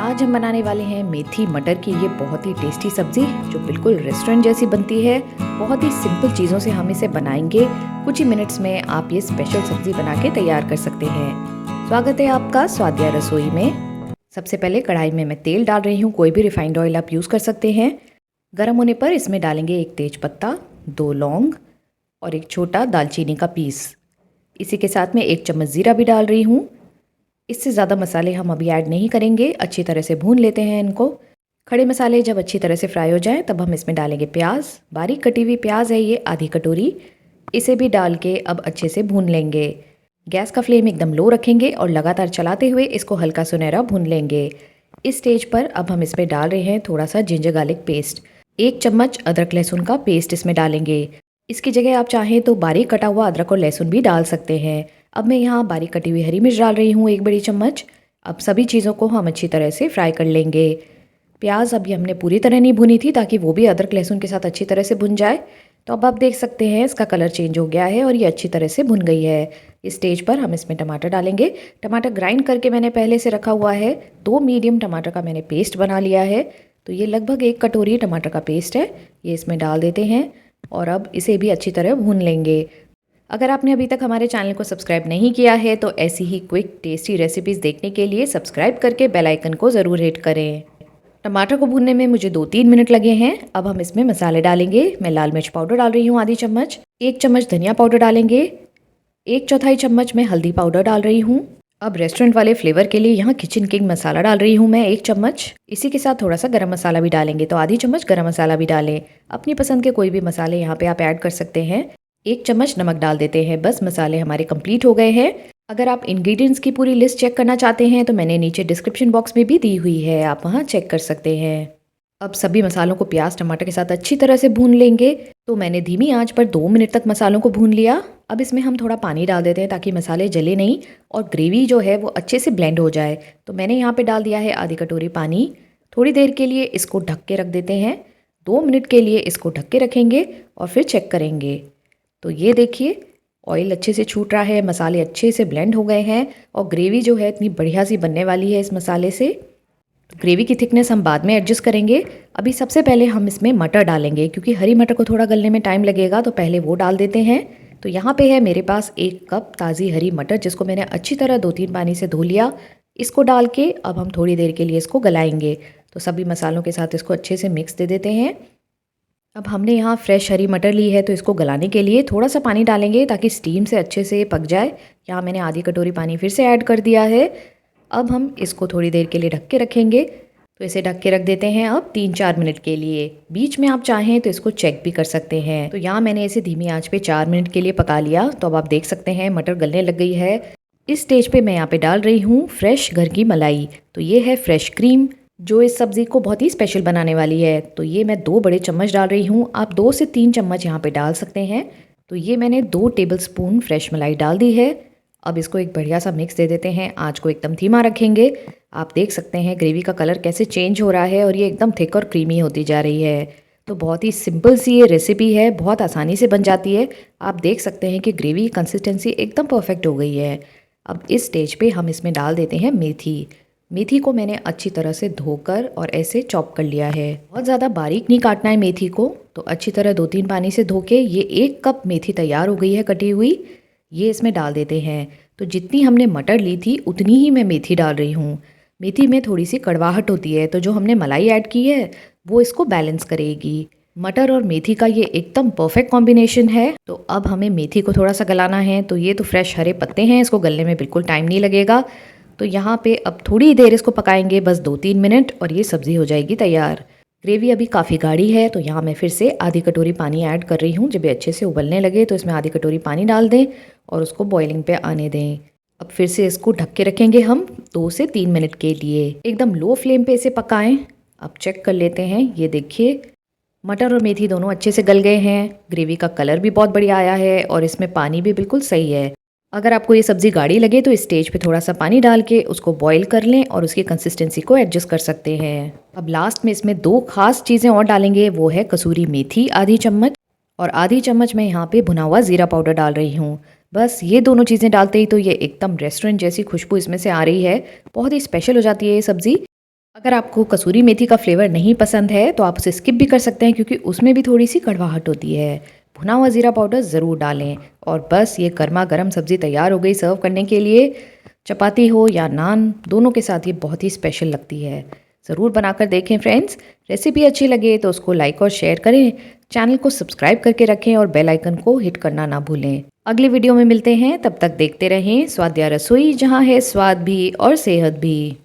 आज हम बनाने वाले हैं मेथी मटर की ये बहुत ही टेस्टी सब्जी जो बिल्कुल रेस्टोरेंट जैसी बनती है। बहुत ही सिंपल चीज़ों से हम इसे बनाएंगे। कुछ ही मिनट्स में आप ये स्पेशल सब्जी बना के तैयार कर सकते हैं। स्वागत है आपका स्वादिया रसोई में। सबसे पहले कढ़ाई में मैं तेल डाल रही हूँ। कोई भी रिफाइंड ऑयल आप यूज़ कर सकते हैं। गर्म होने पर इसमें डालेंगे एक तेज पत्ता, 2 लौंग और एक छोटा दालचीनी का पीस। इसी के साथ में 1 चम्मच ज़ीरा भी डाल रही हूँ। इससे ज़्यादा मसाले हम अभी ऐड नहीं करेंगे। अच्छी तरह से भून लेते हैं इनको। खड़े मसाले जब अच्छी तरह से फ्राई हो जाएं तब हम इसमें डालेंगे प्याज। बारीक कटी हुई प्याज है ये, आधी कटोरी। इसे भी डाल के अब अच्छे से भून लेंगे। गैस का फ्लेम एकदम लो रखेंगे और लगातार चलाते हुए इसको हल्का सुनहरा भून लेंगे। इस स्टेज पर अब हम इसमें डाल रहे हैं थोड़ा सा जिंजर गार्लिक पेस्ट। 1 चम्मच अदरक लहसुन का पेस्ट इसमें डालेंगे। इसकी जगह आप चाहें तो बारीक कटा हुआ अदरक और लहसुन भी डाल सकते हैं। अब मैं यहाँ बारीक कटी हुई हरी मिर्च डाल रही हूँ 1 बड़ी चम्मच। अब सभी चीज़ों को हम अच्छी तरह से फ्राई कर लेंगे। प्याज अभी हमने पूरी तरह नहीं भुनी थी ताकि वो भी अदरक लहसुन के साथ अच्छी तरह से भुन जाए। तो अब आप देख सकते हैं इसका कलर चेंज हो गया है और ये अच्छी तरह से भुन गई है। इस स्टेज पर हम इसमें टमाटर डालेंगे। टमाटर ग्राइंड करके मैंने पहले से रखा हुआ है। 2 मीडियम टमाटर का मैंने पेस्ट बना लिया है। तो ये लगभग 1 कटोरी टमाटर का पेस्ट है, ये इसमें डाल देते हैं और अब इसे भी अच्छी तरह भून लेंगे। अगर आपने अभी तक हमारे चैनल को सब्सक्राइब नहीं किया है तो ऐसी ही क्विक टेस्टी रेसिपीज़ देखने के लिए सब्सक्राइब करके बेल आइकन को ज़रूर हिट करें। टमाटर को भूनने में मुझे 2-3 मिनट लगे हैं। अब हम इसमें मसाले डालेंगे। मैं लाल मिर्च पाउडर डाल रही हूँ आधी चम्मच। 1 चम्मच धनिया पाउडर डालेंगे। 1/4 चम्मच मैं हल्दी पाउडर डाल रही हूँ। अब रेस्टोरेंट वाले फ्लेवर के लिए यहाँ किचन किंग मसाला डाल रही हूँ मैं 1 चम्मच। इसी के साथ थोड़ा सा गरम मसाला भी डालेंगे, तो आधी चम्मच गरम मसाला भी डालें। अपनी पसंद के कोई भी मसाले यहाँ पे आप ऐड कर सकते हैं। 1 चम्मच नमक डाल देते हैं। बस मसाले हमारे कंप्लीट हो गए हैं। अगर आप इंग्रेडिएंट्स की पूरी लिस्ट चेक करना चाहते हैं तो मैंने नीचे डिस्क्रिप्शन बॉक्स में भी दी हुई है, आप वहाँ चेक कर सकते हैं। अब सभी मसालों को प्याज टमाटर के साथ अच्छी तरह से भून लेंगे। तो मैंने धीमी आंच पर 2 मिनट तक मसालों को भून लिया। अब इसमें हम थोड़ा पानी डाल देते हैं ताकि मसाले जले नहीं और ग्रेवी जो है वो अच्छे से ब्लेंड हो जाए। तो मैंने यहाँ पे डाल दिया है आधी कटोरी पानी। थोड़ी देर के लिए इसको ढक के रख देते हैं। 2 मिनट के लिए इसको ढक के रखेंगे और फिर चेक करेंगे। तो ये देखिए ऑयल अच्छे से छूट रहा है, मसाले अच्छे से ब्लेंड हो गए हैं और ग्रेवी जो है इतनी बढ़िया सी बनने वाली है इस मसाले से। ग्रेवी की थिकनेस हम बाद में एडजस्ट करेंगे। अभी सबसे पहले हम इसमें मटर डालेंगे क्योंकि हरी मटर को थोड़ा गलने में टाइम लगेगा, तो पहले वो डाल देते हैं। तो यहाँ पे है मेरे पास 1 कप ताज़ी हरी मटर जिसको मैंने अच्छी तरह 2-3 पानी से धो लिया। इसको डाल के अब हम थोड़ी देर के लिए इसको गलाएंगे। तो सभी मसालों के साथ इसको अच्छे से मिक्स दे देते हैं। अब हमने यहाँ फ्रेश हरी मटर ली है तो इसको गलाने के लिए थोड़ा सा पानी डालेंगे ताकि स्टीम से अच्छे से पक जाए। यहाँ मैंने आधी कटोरी पानी फिर से ऐड कर दिया है। अब हम इसको थोड़ी देर के लिए ढक के रखेंगे। तो इसे ढक के रख देते हैं अब 3-4 मिनट के लिए। बीच में आप चाहें तो इसको चेक भी कर सकते हैं। तो यहाँ मैंने इसे धीमी आंच पे 4 मिनट के लिए पका लिया। तो अब आप देख सकते हैं मटर गलने लग गई है। इस स्टेज पे मैं यहाँ पे डाल रही हूँ फ्रेश घर की मलाई। तो ये है फ्रेश क्रीम जो इस सब्ज़ी को बहुत ही स्पेशल बनाने वाली है। तो ये मैं 2 बड़े चम्मच डाल रही हूँ, आप 2 से 3 चम्मच यहाँ पे डाल सकते हैं। तो ये मैंने 2 टेबलस्पून फ्रेश मलाई डाल दी है। अब इसको एक बढ़िया सा मिक्स दे देते हैं। आँच को एकदम धीमा रखेंगे। आप देख सकते हैं ग्रेवी का कलर कैसे चेंज हो रहा है और ये एकदम थिक और क्रीमी होती जा रही है। तो बहुत ही सिंपल सी ये रेसिपी है, बहुत आसानी से बन जाती है। आप देख सकते हैं कि ग्रेवी कंसिस्टेंसी एकदम परफेक्ट हो गई है। अब इस स्टेज पे हम इसमें डाल देते हैं मेथी। मेथी को मैंने अच्छी तरह से धोकर और ऐसे चॉप कर लिया है। बहुत ज़्यादा बारीक नहीं काटना है मेथी को। तो अच्छी तरह 2-3 पानी से धो के ये 1 कप मेथी तैयार हो गई है कटी हुई। ये इसमें डाल देते हैं। तो जितनी हमने मटर ली थी उतनी ही मैं मेथी डाल रही हूँ। मेथी में थोड़ी सी कड़वाहट होती है तो जो हमने मलाई ऐड की है वो इसको बैलेंस करेगी। मटर और मेथी का ये एकदम परफेक्ट कॉम्बिनेशन है। तो अब हमें मेथी को थोड़ा सा गलाना है। तो ये तो फ्रेश हरे पत्ते हैं, इसको गलने में बिल्कुल टाइम नहीं लगेगा। तो यहाँ पे अब थोड़ी देर इसको पकाएंगे, बस 2-3 मिनट, और ये सब्ज़ी हो जाएगी तैयार। ग्रेवी अभी काफ़ी गाढ़ी है तो यहाँ मैं फिर से आधी कटोरी पानी ऐड कर रही हूँ। जब ये अच्छे से उबलने लगे तो इसमें आधी कटोरी पानी डाल दें और उसको बॉइलिंग पे आने दें। अब फिर से इसको ढक के रखेंगे हम 2 से 3 मिनट के लिए। एकदम लो फ्लेम पे इसे पकाएं। अब चेक कर लेते हैं। ये देखिए मटर और मेथी दोनों अच्छे से गल गए हैं। ग्रेवी का कलर भी बहुत बढ़िया आया है और इसमें पानी भी बिल्कुल सही है। अगर आपको ये सब्ज़ी गाढ़ी लगे तो इस स्टेज पे थोड़ा सा पानी डाल के उसको बॉईल कर लें और उसकी कंसिस्टेंसी को एडजस्ट कर सकते हैं। अब लास्ट में इसमें 2 खास चीज़ें और डालेंगे, वो है कसूरी मेथी आधी चम्मच और आधी चम्मच मैं यहाँ पे भुना हुआ ज़ीरा पाउडर डाल रही हूँ। बस ये दोनों चीज़ें डालते ही तो ये एकदम रेस्टोरेंट जैसी खुशबू इसमें से आ रही है। बहुत ही स्पेशल हो जाती है ये सब्ज़ी। अगर आपको कसूरी मेथी का फ्लेवर नहीं पसंद है तो आप उसे स्किप भी कर सकते हैं, क्योंकि उसमें भी थोड़ी सी कड़वाहट होती है। भुना हुआ ज़ीरा पाउडर ज़रूर डालें। और बस ये गर्मा गर्म सब्ज़ी तैयार हो गई सर्व करने के लिए। चपाती हो या नान, दोनों के साथ ये बहुत ही स्पेशल लगती है। ज़रूर बनाकर देखें फ्रेंड्स। रेसिपी अच्छी लगे तो उसको लाइक और शेयर करें। चैनल को सब्सक्राइब करके रखें और बेल आइकन को हिट करना ना भूलें। अगली वीडियो में मिलते हैं, तब तक देखते रहें स्वादिया रसोई, जहाँ है स्वाद भी और सेहत भी।